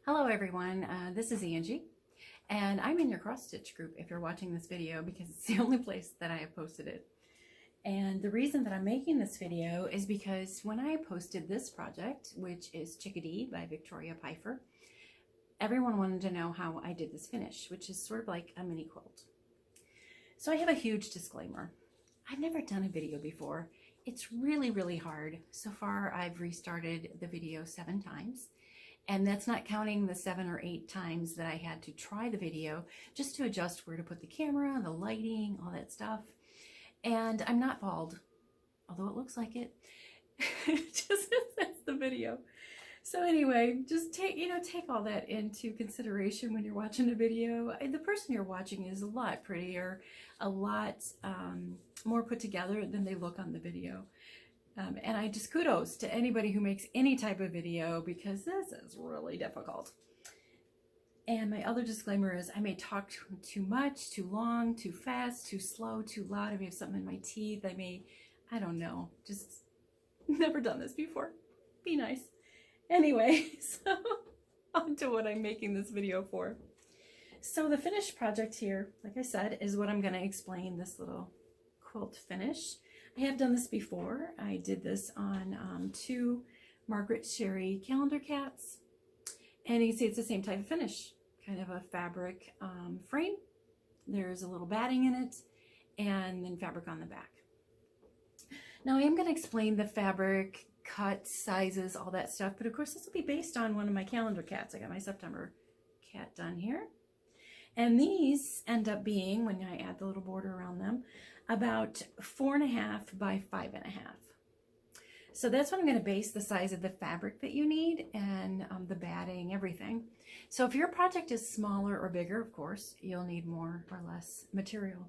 Hello everyone, this is Angie, and I'm in your cross stitch group if you're watching this video because it's the only place that I have posted it. And the reason that I'm making this video is because when I posted this project, which is Chickadee by Victoria Pfeiffer, everyone wanted to know how I did this finish, which is sort of like a mini quilt. So I have a huge disclaimer. I've never done a video before. It's really hard. So far I've restarted the video 7 times. And that's not counting the 7 or 8 times that I had to try the video just to adjust where to put the camera, the lighting, all that stuff. And I'm not bald, although it looks like it. Just that's the video. So anyway, just take all that into consideration when you're watching a video. The person you're watching is a lot prettier, a lot more put together than they look on the video. And I just kudos to anybody who makes any type of video because this is really difficult. And my other disclaimer is I may talk too much, too long, too fast, too slow, too loud. I may have something in my teeth. I don't know, just never done this before. Be nice. Anyway, so on to what I'm making this video for. So the finished project here, like I said, is what I'm going to explain, this little quilt finish. I have done this before. I did this on 2 Margaret Sherry calendar cats. And you can see it's the same type of finish, kind of a fabric frame. There's a little batting in it and then fabric on the back. Now I am going to explain the fabric, cut, sizes, all that stuff. But of course this will be based on one of my calendar cats. I got my September cat done here. And these end up being, when I add the little border around them, about 4.5 by 5.5. So that's what I'm going to base the size of the fabric that you need and the batting, everything. So if your project is smaller or bigger, of course, you'll need more or less material.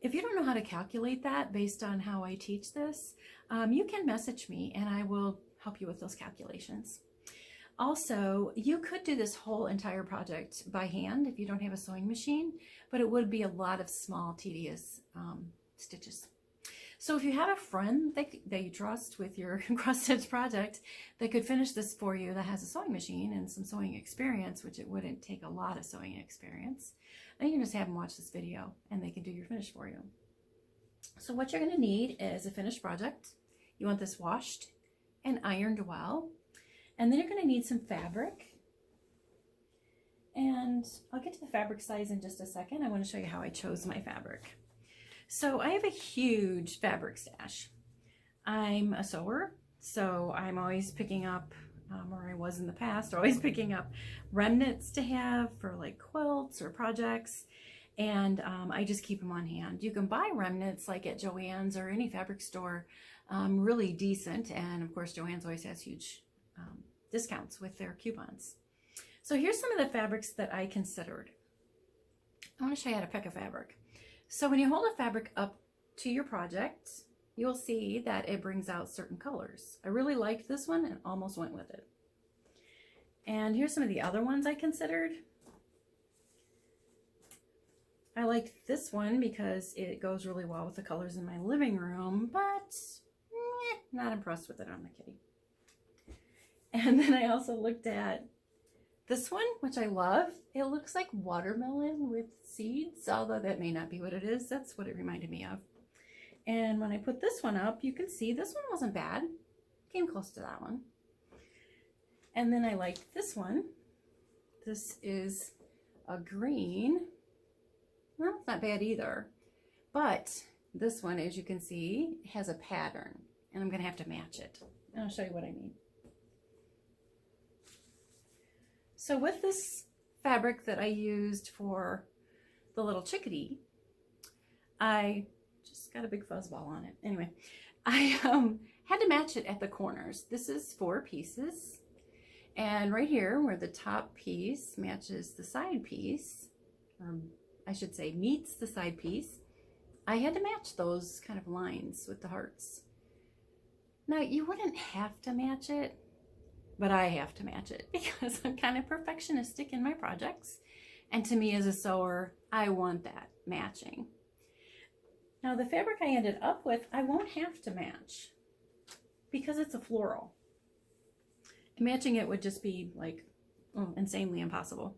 If you don't know how to calculate that based on how I teach this, you can message me and I will help you with those calculations. Also, you could do this whole entire project by hand if you don't have a sewing machine, but it would be a lot of small, tedious stitches. So if you have a friend that you trust with your cross-stitch project that could finish this for you, that has a sewing machine and some sewing experience, which it wouldn't take a lot of sewing experience, then you can just have them watch this video and they can do your finish for you. So what you're going to need is a finished project. You want this washed and ironed well. And then you're going to need some fabric. And I'll get to the fabric size in just a second. I want to show you how I chose my fabric. So I have a huge fabric stash. I'm a sewer, so I'm always picking up, or I was in the past, always picking up remnants to have for like quilts or projects. And I just keep them on hand. You can buy remnants like at Joann's or any fabric store, really decent. And of course, Joann's always has huge discounts with their coupons. So here's some of the fabrics that I considered. I want to show you how to pick a fabric. So when you hold a fabric up to your project, you'll see that it brings out certain colors. I really liked this one and almost went with it. And here's some of the other ones I considered. I liked this one because it goes really well with the colors in my living room, but not impressed with it on the kitty. And then I also looked at this one, which I love. It looks like watermelon with seeds, although that may not be what it is. That's what it reminded me of. And when I put this one up, you can see this one wasn't bad. Came close to that one. And then I liked this one. This is a green. Well, it's not bad either. But this one, as you can see, has a pattern. And I'm going to have to match it. And I'll show you what I mean. So with this fabric that I used for the little chickadee, I just got a big fuzzball on it. Anyway, I had to match it at the corners. This is 4 pieces. And right here where the top piece matches the side piece, or I should say meets the side piece, I had to match those kind of lines with the hearts. Now you wouldn't have to match it, but I have to match it because I'm kind of perfectionistic in my projects. And to me as a sewer, I want that matching. Now the fabric I ended up with, I won't have to match because it's a floral. Matching it would just be like insanely impossible.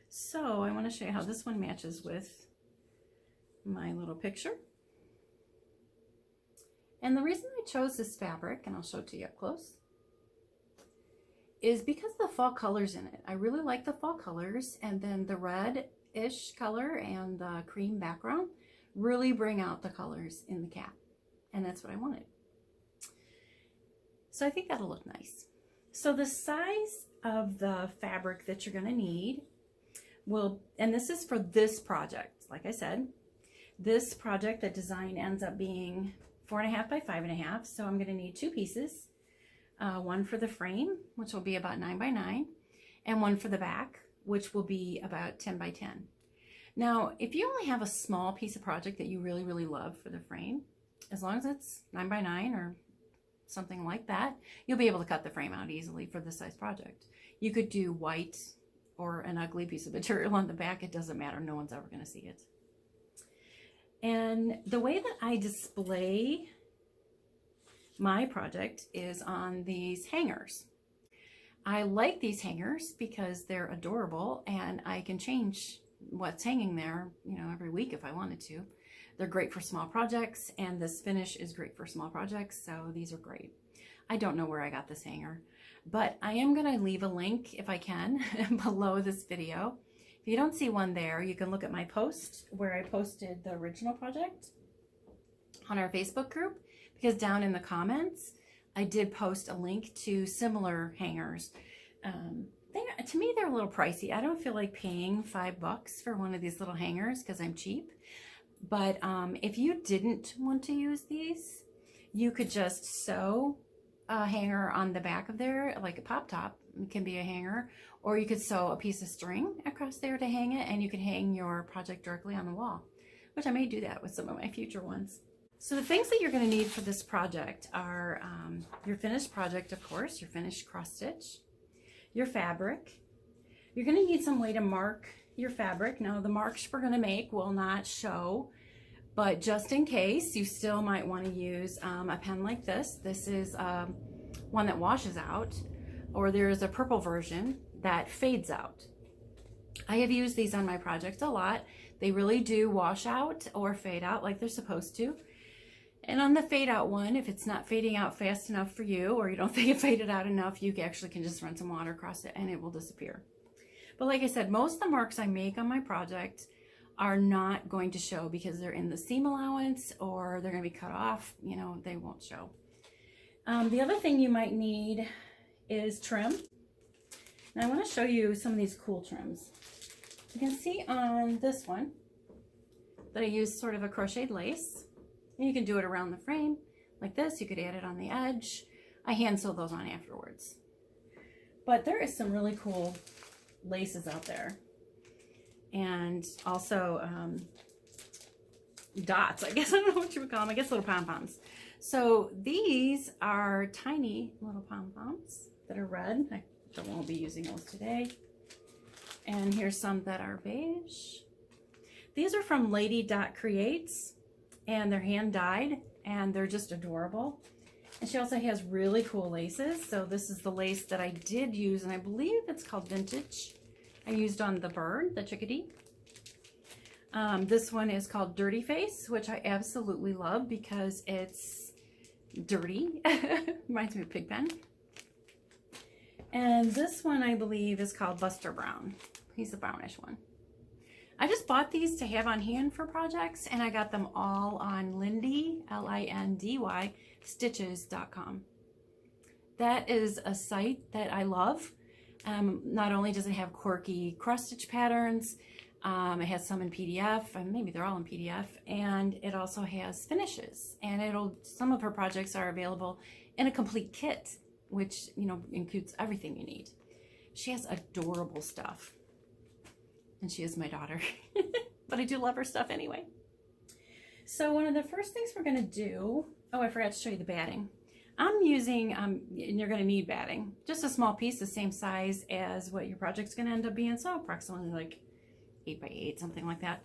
So I want to show you how this one matches with my little picture. And the reason I chose this fabric, and I'll show it to you up close, is because of the fall colors in it. I really like the fall colors, and then the red-ish color and the cream background really bring out the colors in the cap, and that's what I wanted. So I think that'll look nice. So the size of the fabric that you're going to need will, and this is for this project, like I said, this project, the design ends up being 4.5 by 5.5, so I'm going to need 2 pieces. One for the frame, which will be about 9 by 9, and one for the back, which will be about 10 by 10. Now, if you only have a small piece of project that you really, really love for the frame, as long as it's 9 by 9 or something like that, you'll be able to cut the frame out easily for this size project. You could do white or an ugly piece of material on the back. It doesn't matter. No one's ever going to see it. And the way that I display my project is on these hangers. I like these hangers because they're adorable, and I can change what's hanging there, you know, every week if I wanted to. They're great for small projects, and this finish is great for small projects, so these are great. I don't know where I got this hanger, but I am going to leave a link, if I can, below this video. If you don't see one there, you can look at my post where I posted the original project on our Facebook group, because down in the comments, I did post a link to similar hangers. To me, they're a little pricey. I don't feel like paying $5 for one of these little hangers because I'm cheap. But if you didn't want to use these, you could just sew a hanger on the back of there, like a pop top. It can be a hanger, or you could sew a piece of string across there to hang it, and you could hang your project directly on the wall, which I may do that with some of my future ones. So the things that you're going to need for this project are your finished project, of course, your finished cross stitch, your fabric. You're going to need some way to mark your fabric. Now, the marks we're going to make will not show, but just in case, you still might want to use a pen like this. This is one that washes out, or there is a purple version that fades out. I have used these on my project a lot. They really do wash out or fade out like they're supposed to. And on the fade out one, if it's not fading out fast enough for you, or you don't think it faded out enough, you actually can just run some water across it and it will disappear. But like I said, most of the marks I make on my project are not going to show because they're in the seam allowance, or they're going to be cut off. You know, they won't show. The other thing you might need is trim. And I want to show you some of these cool trims. You can see on this one that I used sort of a crocheted lace. And you can do it around the frame like this. You could add it on the edge. I hand sew those on afterwards. But there is some really cool laces out there. And also dots, I guess. I don't know what you would call them. I guess little pom-poms. So these are tiny little pom-poms that are red. I won't be using those today. And here's some that are beige. These are from Lady Dot Creates, and they're hand dyed, and they're just adorable. And she also has really cool laces. So this is the lace that I did use, and I believe it's called Vintage. I used on the bird, the chickadee. This one is called Dirty Face, which I absolutely love because it's dirty. Reminds me of Pigpen. And this one, I believe, is called Buster Brown. He's a brownish one. I just bought these to have on hand for projects, and I got them all on Lindy, L-I-N-D-Y, stitches.com. That is a site that I love. Not only does it have quirky cross stitch patterns, it has some in PDF, and maybe they're all in PDF, and it also has finishes. And some of her projects are available in a complete kit, which, you know, includes everything you need. She has adorable stuff. And she is my daughter. But I do love her stuff anyway. So one of the first things we're going to do, oh, I forgot to show you the batting. I'm using, and you're going to need batting, just a small piece, the same size as what your project's going to end up being, so approximately like 8 by 8, something like that.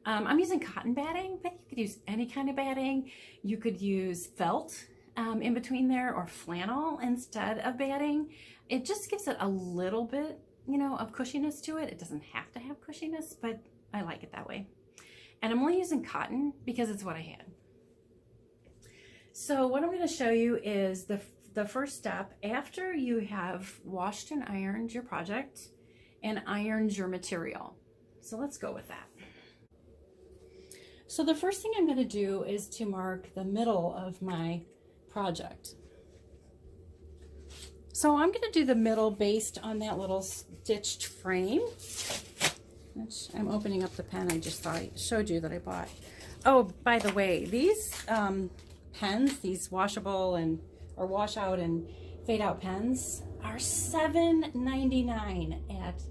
I'm using cotton batting, but you could use any kind of batting. You could use felt in between there, or flannel instead of batting. It just gives it a little bit you know, of cushiness to it. It doesn't have to have cushiness, but I like it that way. And I'm only using cotton because it's what I had. So what I'm going to show you is the first step after you have washed and ironed your project and ironed your material. So let's go with that. So the first thing I'm going to do is to mark the middle of my project. So I'm going to do the middle based on that little stitched frame. Which I'm opening up the pen I just thought I showed you that I bought. Oh, by the way, these pens, these washable or wash out and fade out pens are $7.99 at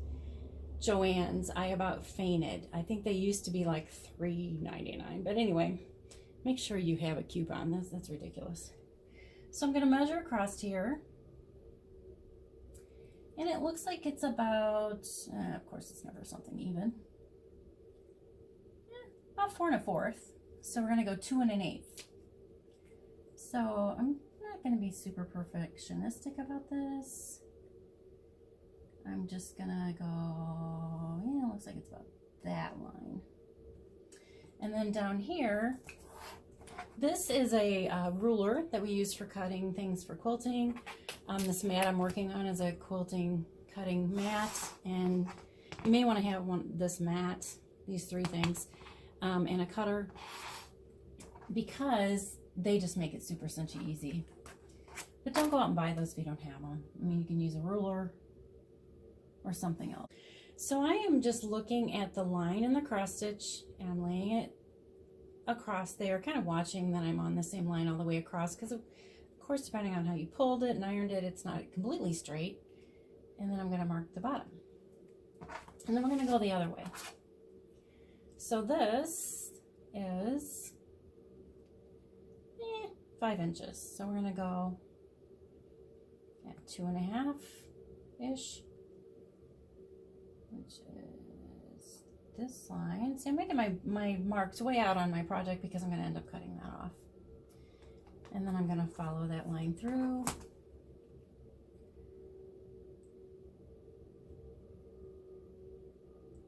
Joann's. I about fainted. I think they used to be like $3.99. But anyway, make sure you have a coupon. That's ridiculous. So I'm going to measure across here. And it looks like it's about, of course it's never something even, about 4 1/4. So we're going to go 2 1/8. So I'm not going to be super perfectionistic about this. I'm just going to go, yeah, it looks like it's about that line. And then down here, this is a ruler that we use for cutting things for quilting. This mat I'm working on is a quilting cutting mat, and you may want to have this mat, these 3 things, and a cutter, because they just make it super cinchy easy. But don't go out and buy those if you don't have them. I mean, you can use a ruler or something else. So I am just looking at the line in the cross stitch, and I'm laying it across there, kind of watching that I'm on the same line all the way across, because of course, depending on how you pulled it and ironed it, it's not completely straight. And then I'm going to mark the bottom. And then we're going to go the other way. So this is 5 inches. So we're going to go at 2 1/2-ish, which is this line. See, I'm making my marks way out on my project because I'm going to end up cutting that off. And then I'm going to follow that line through.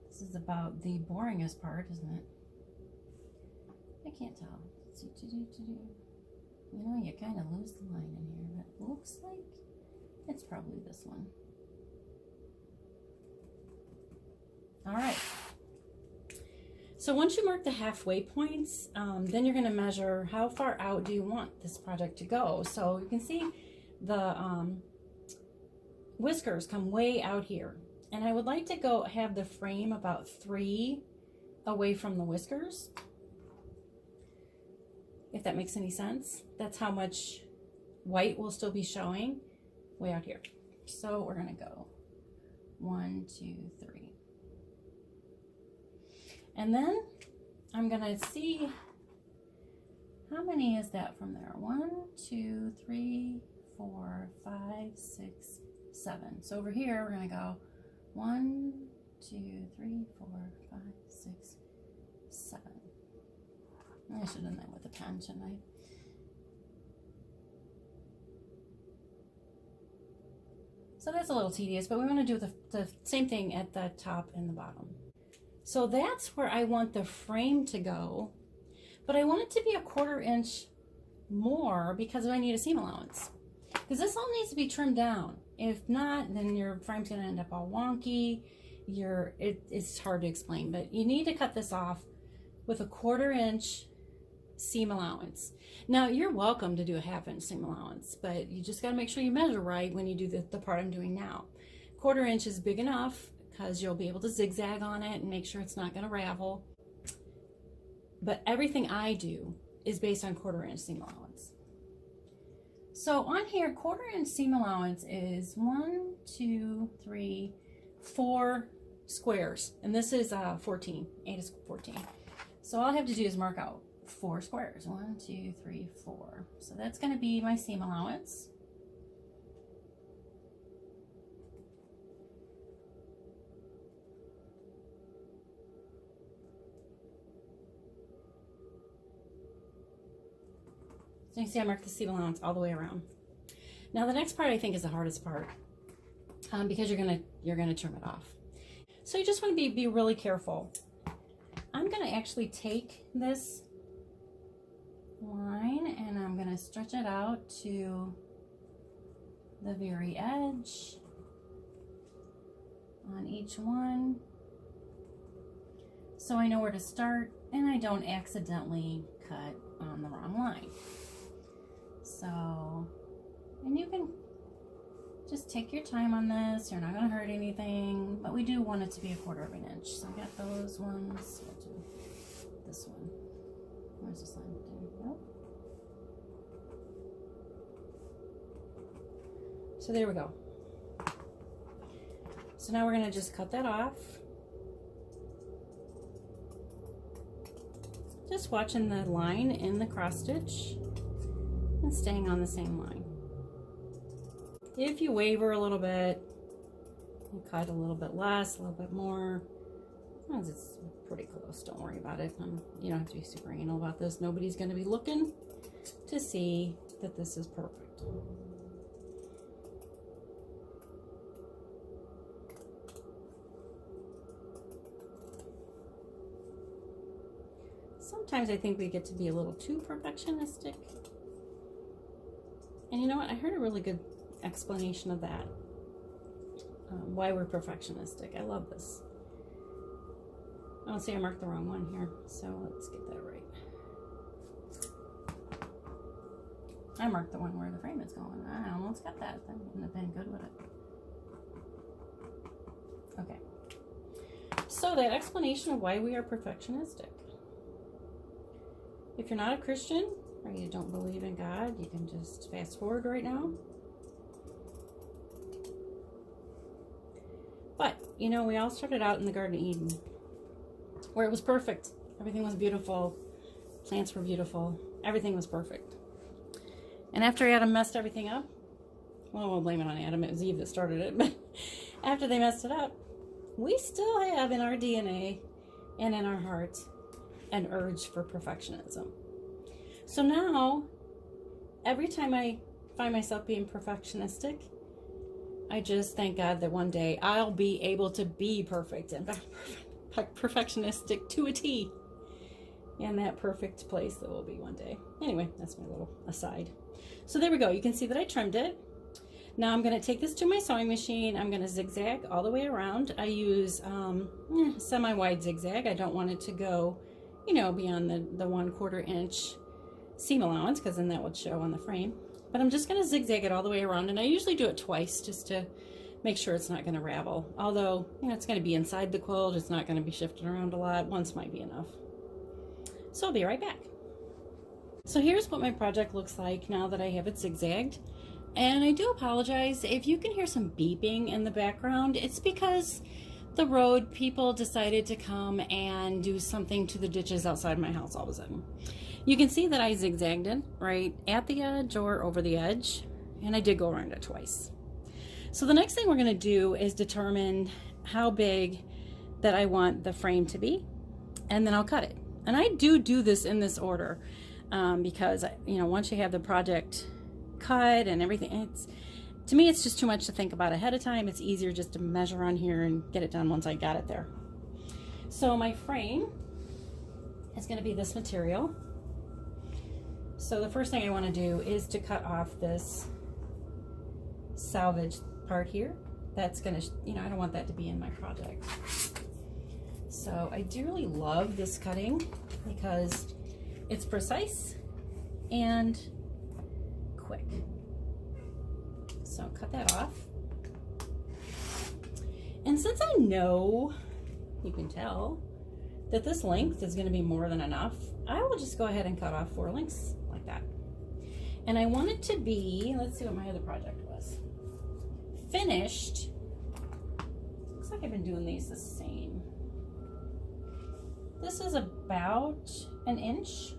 This is about the boringest part, isn't it? I can't tell. You know, you kind of lose the line in here, but it looks like it's probably this one. All right. So once you mark the halfway points, then you're going to measure how far out do you want this project to go. So you can see the whiskers come way out here. And I would like to have the frame about 3 away from the whiskers, if that makes any sense. That's how much white will still be showing way out here. So we're going to go 1, 2, 3. And then I'm going to see how many is that from there. 1, 2, 3, 4, 5, 6, 7. So over here, we're going to go 1, 2, 3, 4, 5, 6, 7. I should have done that with a pen, shouldn't I? So that's a little tedious, but we want to do the same thing at the top and the bottom. So that's where I want the frame to go, but I want it to be a 1/4 inch more because I need a seam allowance. Because this all needs to be trimmed down. If not, then your frame's going to end up all wonky. It's hard to explain, but you need to cut this off with a 1/4 inch seam allowance. Now, you're welcome to do a 1/2 inch seam allowance, but you just got to make sure you measure right when you do the part I'm doing now. 1/4 inch is big enough because you'll be able to zigzag on it and make sure it's not going to ravel. But everything I do is based on 1/4 inch seam allowance. So on here, 1/4 inch seam allowance is 1, 2, 3, 4 squares. And this is 14. 8 is 14. So all I have to do is mark out 4 squares. 1, 2, 3, 4. So that's going to be my seam allowance. So you can see I marked the seam allowance all the way around. Now the next part I think is the hardest part. because you're gonna trim it off. So you just want to be really careful. I'm gonna actually take this line and I'm gonna stretch it out to the very edge on each one, so I know where to start and I don't accidentally cut on the wrong line. So, and you can just take your time on this. You're not going to hurt anything, but we do want it to be 1/4 of an inch. So I got those ones. We'll do this one. Where's this line? There we go. So there we go. So now we're going to just cut that off. Just watching the line in the cross stitch and staying on the same line. If you waver a little bit, you cut a little bit less, a little bit more, as long as it's pretty close, don't worry about it. You don't have to be super anal about this. Nobody's going to be looking to see that this is perfect. Sometimes I think we get to be a little too perfectionistic. And you know what? I heard a really good explanation of that. Why we're perfectionistic. I love this. I don't say I marked the wrong one here, so let's get that right. I marked the one where the frame is going. I almost got that. That wouldn't have been good, would it? Okay. So that explanation of why we are perfectionistic. If you're not a Christian or you don't believe in God, you can just fast forward right now. But, you know, we all started out in the Garden of Eden, where it was perfect. Everything was beautiful. Plants were beautiful. Everything was perfect. And after Adam messed everything up, well, I won't blame it on Adam. It was Eve that started it. But after they messed it up, we still have in our DNA and in our hearts an urge for perfectionism. So now, every time I find myself being perfectionistic, I just thank God that one day I'll be able to be perfect and perfectionistic to a T. And that perfect place that will be one day. Anyway, that's my little aside. So there we go. You can see that I trimmed it. Now I'm going to take this to my sewing machine. I'm going to zigzag all the way around. I use semi-wide zigzag. I don't want it to go, you know, beyond the 1/4 inch seam allowance, because then that would show on the frame. But I'm just going to zigzag it all the way around, and I usually do it twice just to make sure it's not going to ravel. Although, you know, it's going to be inside the quilt, it's not going to be shifted around a lot. Once might be enough. So I'll be right back. So here's what my project looks like now that I have it zigzagged. And I do apologize if you can hear some beeping in the background. It's because the road people decided to come and do something to the ditches outside my house all of a sudden. You can see that I zigzagged it right at the edge or over the edge, and I did go around it twice. So the next thing we're going to do is determine how big that I want the frame to be, and then I'll cut it. And I do this in this order because, you know, once you have the project cut and everything, to me it's just too much to think about ahead of time. It's easier just to measure on here and get it done once I got it there. So my frame is going to be this material. So the first thing I want to do is to cut off this salvage part here. That's going to, you know, I don't want that to be in my project. So I do really love this cutting because it's precise and quick. So cut that off. And since I know, you can tell, that this length is going to be more than enough, I will just go ahead and cut off 4 lengths like that. And I want it to be, let's see what my other project was, finished. Looks like I've been doing these the same. This is about 1 inch.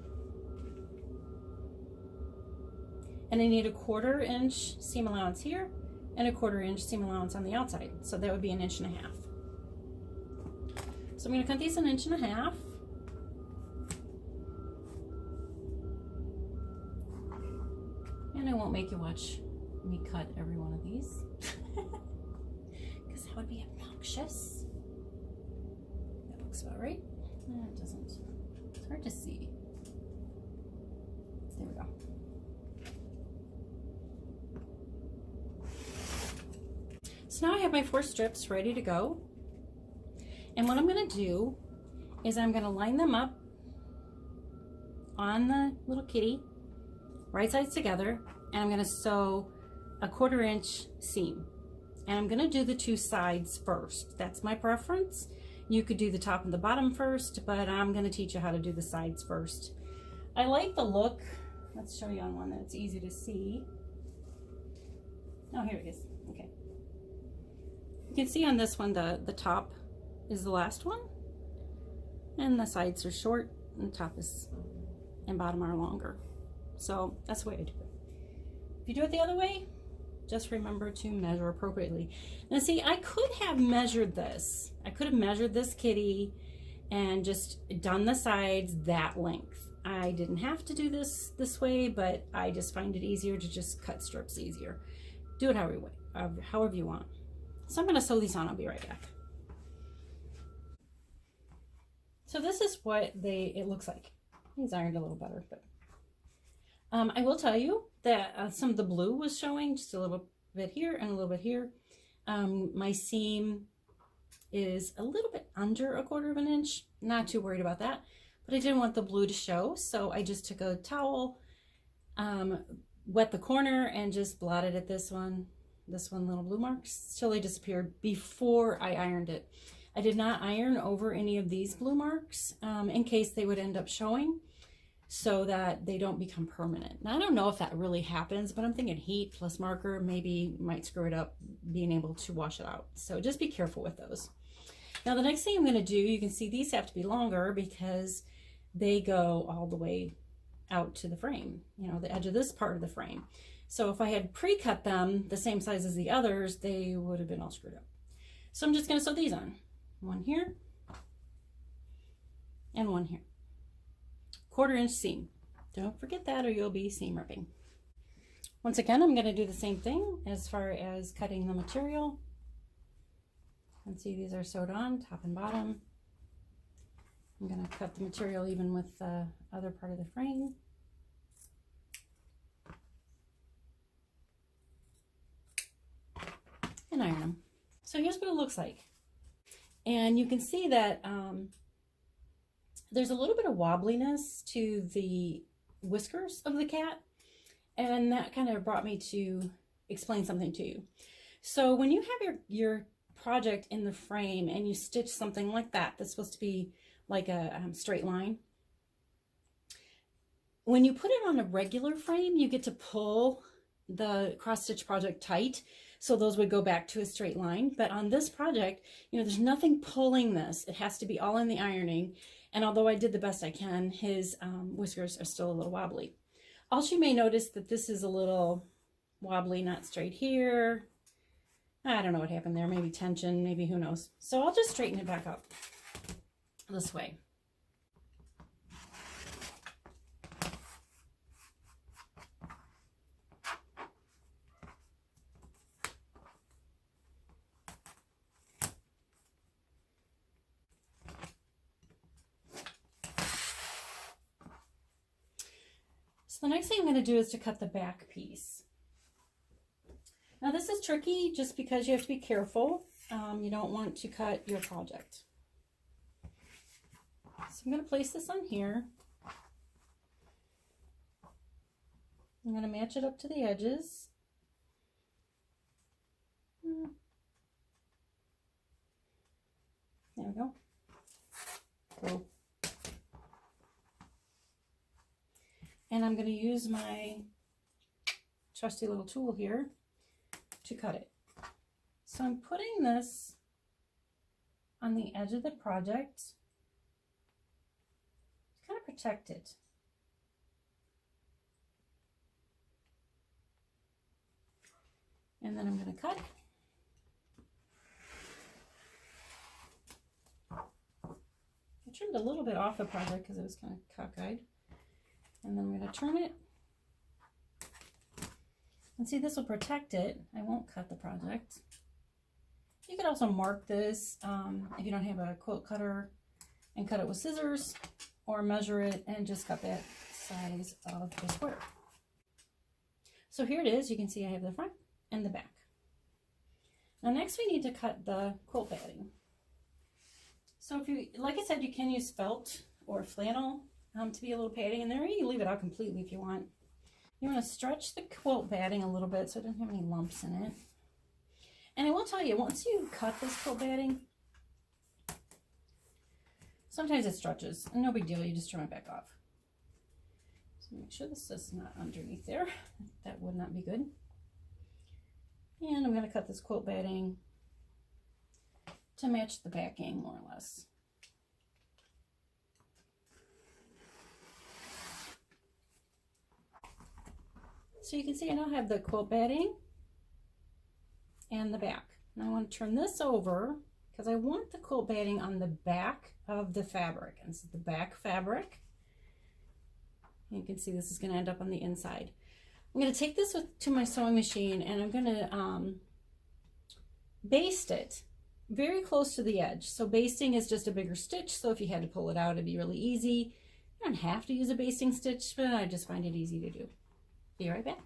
And I need a 1/4 inch seam allowance here and a 1/4 inch seam allowance on the outside. So that would be 1.5 inches. So I'm going to cut these 1.5 inches. And I won't make you watch me cut every one of these. obnoxious. That looks about right. No, it doesn't. It's hard to see. There we go. So now I have my 4 strips ready to go. And what I'm going to do is I'm going to line them up on the little kitty, right sides together, and I'm going to sew a 1/4 inch seam. And I'm going to do the 2 sides first. That's my preference. You could do the top and the bottom first, but I'm going to teach you how to do the sides first. I like the look. Let's show you on one that's easy to see. Oh, here it is. Okay. You can see on this one the top is the last one, and the sides are short, and the top is and bottom are longer. So that's the way I do it. If you do it the other way, just remember to measure appropriately. Now see, I could have measured this. I could have measured this kitty and just done the sides that length. I didn't have to do this way, but I just find it easier to just cut strips easier. Do it however you want. So I'm going to sew these on. I'll be right back. So this is what it looks like. These ironed a little better, but I will tell you that some of the blue was showing just a little bit here and a little bit here. My seam is a little bit under 1/4 inch. Not too worried about that, but I didn't want the blue to show, so I just took a towel, wet the corner, and just blotted at this one little blue marks till they disappeared before I ironed it. I did not iron over any of these blue marks in case they would end up showing, so that they don't become permanent. Now, I don't know if that really happens, but I'm thinking heat plus marker maybe might screw it up being able to wash it out. So just be careful with those. Now the next thing I'm going to do, you can see these have to be longer because they go all the way out to the frame, you know, the edge of this part of the frame. So if I had pre-cut them the same size as the others, they would have been all screwed up. So I'm just going to sew these on. One here and one here. 1/4 inch seam. Don't forget that or you'll be seam ripping. Once again, I'm going to do the same thing as far as cutting the material. And see, these are sewed on top and bottom. I'm going to cut the material even with the other part of the frame. And iron them. So here's what it looks like. And you can see that there's a little bit of wobbliness to the whiskers of the cat, and that kind of brought me to explain something to you. So when you have your project in the frame and you stitch something like that, that's supposed to be like a straight line, when you put it on a regular frame, you get to pull the cross stitch project tight, so those would go back to a straight line. But on this project, you know, there's nothing pulling this. It has to be all in the ironing. And although I did the best I can, his whiskers are still a little wobbly. Also, you may notice that this is a little wobbly, not straight here. I don't know what happened there. Maybe tension, maybe who knows. So I'll just straighten it back up this way. So the next thing I'm going to do is to cut the back piece. Now this is tricky just because you have to be careful. You don't want to cut your project. So I'm going to place this on here. I'm going to match it up to the edges. There we go. Cool. And I'm going to use my trusty little tool here to cut it. So I'm putting this on the edge of the project to kind of protect it. And then I'm going to cut. I trimmed a little bit off the project because it was kind of cockeyed. And then I'm going to turn it. And see, this will protect it. I won't cut the project. You could also mark this if you don't have a quilt cutter and cut it with scissors, or measure it and just cut that size of the square. So here it is. You can see I have the front and the back. Now next we need to cut the quilt batting. So if you, like I said, you can use felt or flannel to be a little padding in there. You can leave it out completely if you want. You want to stretch the quilt batting a little bit so it doesn't have any lumps in it. And I will tell you, once you cut this quilt batting, sometimes it stretches. No big deal, you just trim it back off. So make sure this is not underneath there. That would not be good. And I'm going to cut this quilt batting to match the backing more or less. So you can see I now have the quilt batting and the back. Now I want to turn this over because I want the quilt batting on the back of the fabric. And this is the back fabric. You can see this is going to end up on the inside. I'm going to take this to my sewing machine and I'm going to baste it very close to the edge. So basting is just a bigger stitch, so if you had to pull it out, it'd be really easy. You don't have to use a basting stitch, but I just find it easy to do. Be right back.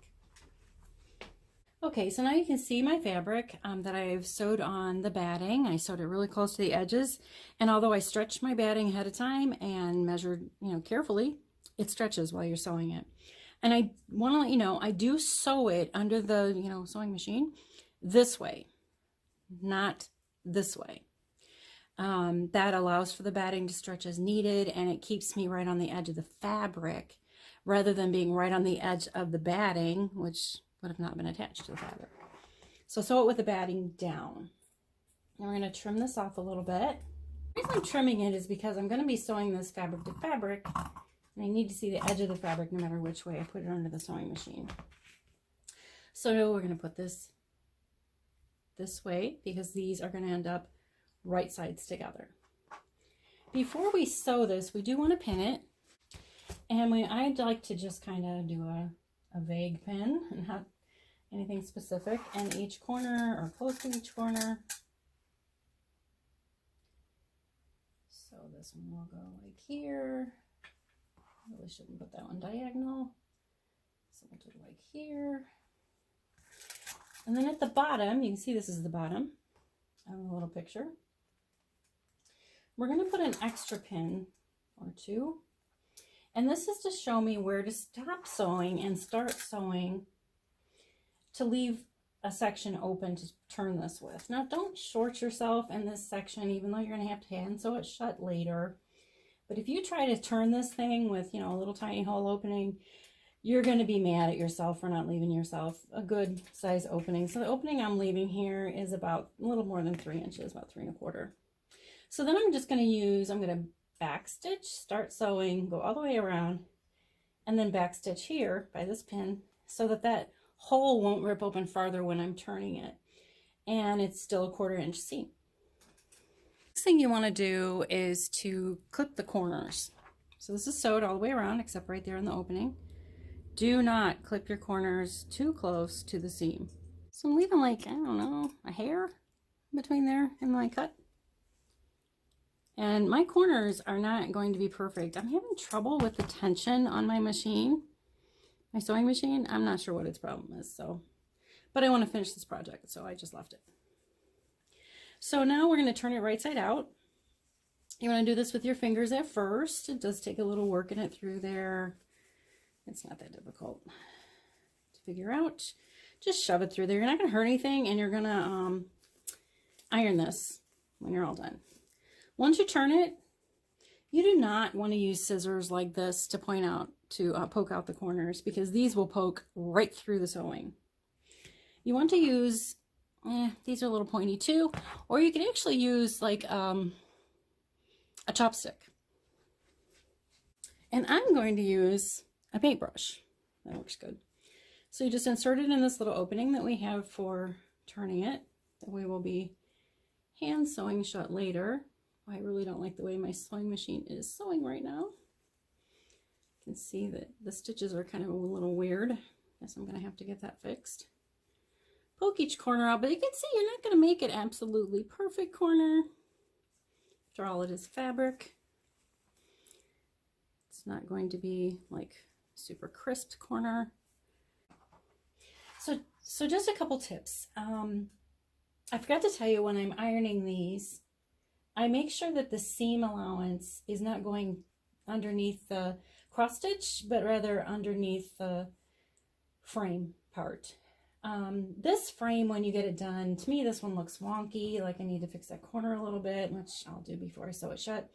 Okay, so now you can see my fabric that I've sewed on the batting. I sewed it really close to the edges, and although I stretched my batting ahead of time and measured, carefully, it stretches while you're sewing it. And I want to let you know, I do sew it under the, sewing machine this way, not this way. That allows for the batting to stretch as needed, and it keeps me right on the edge of the fabric rather than being right on the edge of the batting, which would have not been attached to the fabric. So sew it with the batting down. Now we're going to trim this off a little bit. The reason I'm trimming it is because I'm going to be sewing this fabric to fabric, and I need to see the edge of the fabric no matter which way I put it under the sewing machine. So we're going to put this way because these are going to end up right sides together. Before we sew this, we do want to pin it, and I'd like to just kind of do a vague pin and not anything specific, and each corner or close to each corner. So this one will go like here. Really shouldn't put that one diagonal. So we'll do it like here. And then at the bottom, you can see this is the bottom of the little picture. We're going to put an extra pin or two. And this is to show me where to stop sewing and start sewing to leave a section open to turn this with. Now don't short yourself in this section, even though you're going to have to hand sew it shut later. But if you try to turn this thing with, a little tiny hole opening, you're going to be mad at yourself for not leaving yourself a good size opening. So the opening I'm leaving here is about a little more than 3 inches, about 3 1/4. So then I'm just going to I'm going to back stitch, start sewing, go all the way around, and then back stitch here by this pin so that hole won't rip open farther when I'm turning it. And it's still a 1/4 inch seam. Next thing you want to do is to clip the corners. So this is sewed all the way around except right there in the opening. Do not clip your corners too close to the seam. So I'm leaving like, I don't know, a hair between there and my cut. And my corners are not going to be perfect. I'm having trouble with the tension on my machine, my sewing machine. I'm not sure what its problem is, but I want to finish this project, so I just left it. So now we're going to turn it right side out. You want to do this with your fingers at first. It does take a little working it through there. It's not that difficult to figure out. Just shove it through there. You're not going to hurt anything, and you're going to iron this when you're all done. Once you turn it, you do not want to use scissors like this to poke out the corners, because these will poke right through the sewing. You want to use, these are a little pointy too, or you can actually use like a chopstick. And I'm going to use a paintbrush. That works good. So you just insert it in this little opening that we have for turning it, that we will be hand sewing shut later. I really don't like the way my sewing machine is sewing right now. You can see that the stitches are kind of a little weird. Guess I'm going to have to get that fixed. poke each corner out, but you can see you're not going to make it absolutely perfect corner. After all, it is fabric. It's not going to be like super crisped corner. So just a couple tips. I forgot to tell you, when I'm ironing these, I make sure that the seam allowance is not going underneath the cross stitch, but rather underneath the frame part. This frame, when you get it done, to me this one looks wonky, like I need to fix that corner a little bit, which I'll do before I sew it shut.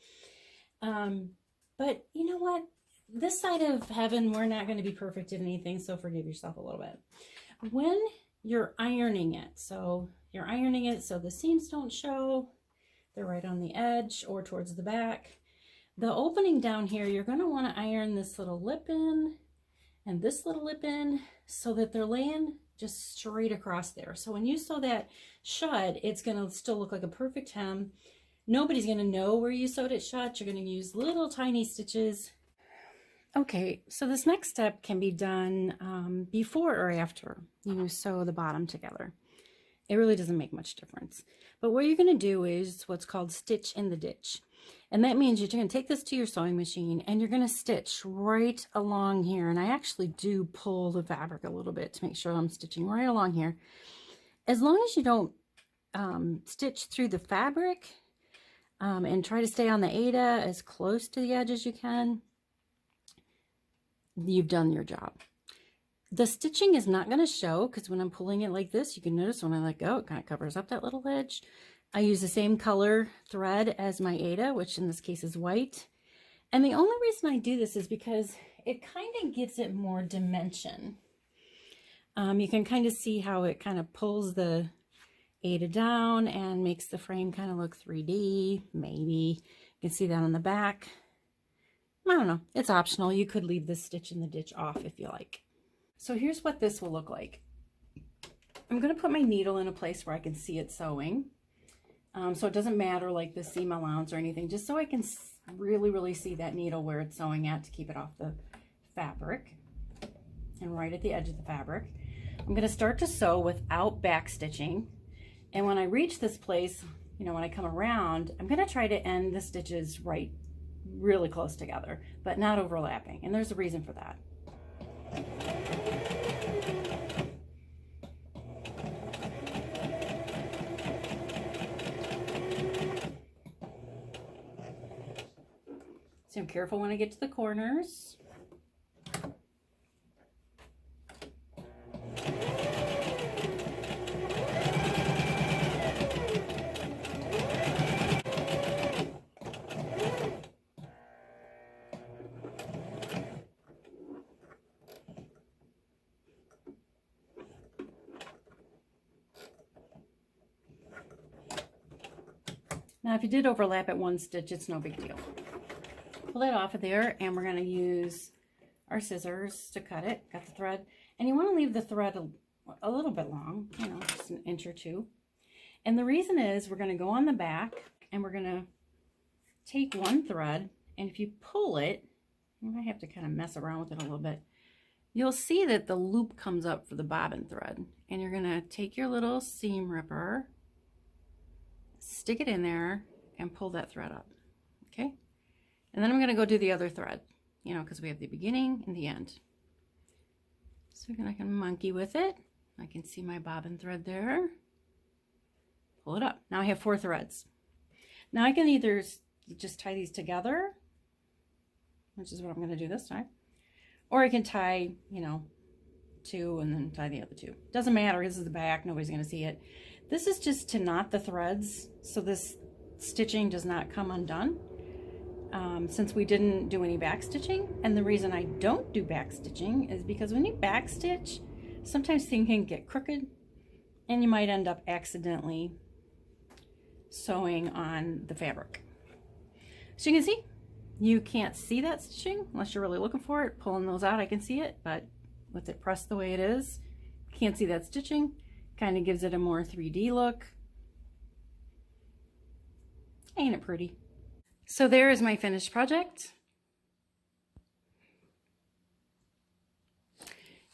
But you know what? This side of heaven, we're not going to be perfect at anything, so forgive yourself a little bit. When you're ironing it, so you're ironing it so the seams don't show, they're right on the edge or towards the back. The opening down here, you're going to want to iron this little lip in and this little lip in so that they're laying just straight across there. So when you sew that shut, it's going to still look like a perfect hem. Nobody's going to know where you sewed it shut. You're going to use little tiny stitches. Okay, so this next step can be done before or after you sew the bottom together. It really doesn't make much difference. But what you're going to do is what's called stitch in the ditch. And that means you're going to take this to your sewing machine and you're going to stitch right along here. And I actually do pull the fabric a little bit to make sure I'm stitching right along here. As long as you don't stitch through the fabric and try to stay on the Aida as close to the edge as you can, you've done your job. The stitching is not going to show because when I'm pulling it like this, you can notice when I let go, it kind of covers up that little edge. I use the same color thread as my Aida, which in this case is white. And the only reason I do this is because it kind of gives it more dimension. You can kind of see how it kind of pulls the Aida down and makes the frame kind of look 3D, maybe. You can see that on the back. I don't know, it's optional. You could leave this stitch in the ditch off if you like. So here's what this will look like. I'm going to put my needle in a place where I can see it sewing. So it doesn't matter like the seam allowance or anything, just so I can really see that needle where it's sewing at to keep it off the fabric and right at the edge of the fabric. I'm going to start to sew without back stitching. And when I reach this place, you know, when I come around, I'm going to try to end the stitches really close together, but not overlapping. And there's a reason for that. So I'm careful when I get to the corners. Now, if you did overlap at one stitch, it's no big deal. Pull that off of there, and we're going to use our scissors to cut it. Got the thread. And you want to leave the thread a little bit long, you know, just an inch or two. And the reason is we're going to go on the back, and we're going to take one thread, and if you pull it, you might have to kind of mess around with it a little bit. You'll see that the loop comes up for the bobbin thread. And you're going to take your little seam ripper, stick it in there, and pull that thread up, okay? And then I'm going to go do the other thread, you know, because we have the beginning and the end. So I can monkey with it. I can see my bobbin thread there. Pull it up. Now I have 4 threads. Now I can either just tie these together, which is what I'm going to do this time, or I can tie, you know, 2 and then tie the other 2. Doesn't matter. This is the back. Nobody's going to see it. This is just to knot the threads so this stitching does not come undone. Since we didn't do any back stitching, and the reason I don't do back stitching is because when you back stitch, sometimes things can get crooked and you might end up accidentally sewing on the fabric. So you can see, you can't see that stitching unless you're really looking for it. Pulling those out, I can see it, but with it pressed the way it is, can't see that stitching. Kind of gives it a more 3D look. Ain't it pretty? So there is my finished project.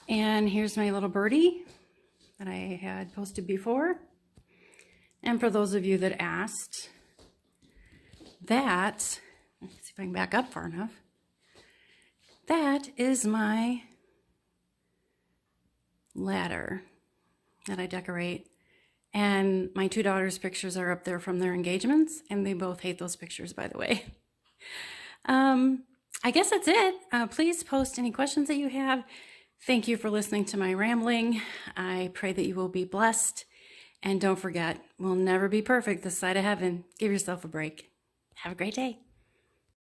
And here's my little birdie. that I had posted before. And for those of you that asked, let's see if I can back up far enough. That is my ladder that I decorate. And my two daughters' pictures are up there from their engagements, and they both hate those pictures, by the way. I guess that's it. Please post any questions that you have. Thank you for listening to my rambling. I pray that you will be blessed. And don't forget, we'll never be perfect this side of heaven. Give yourself a break. Have a great day.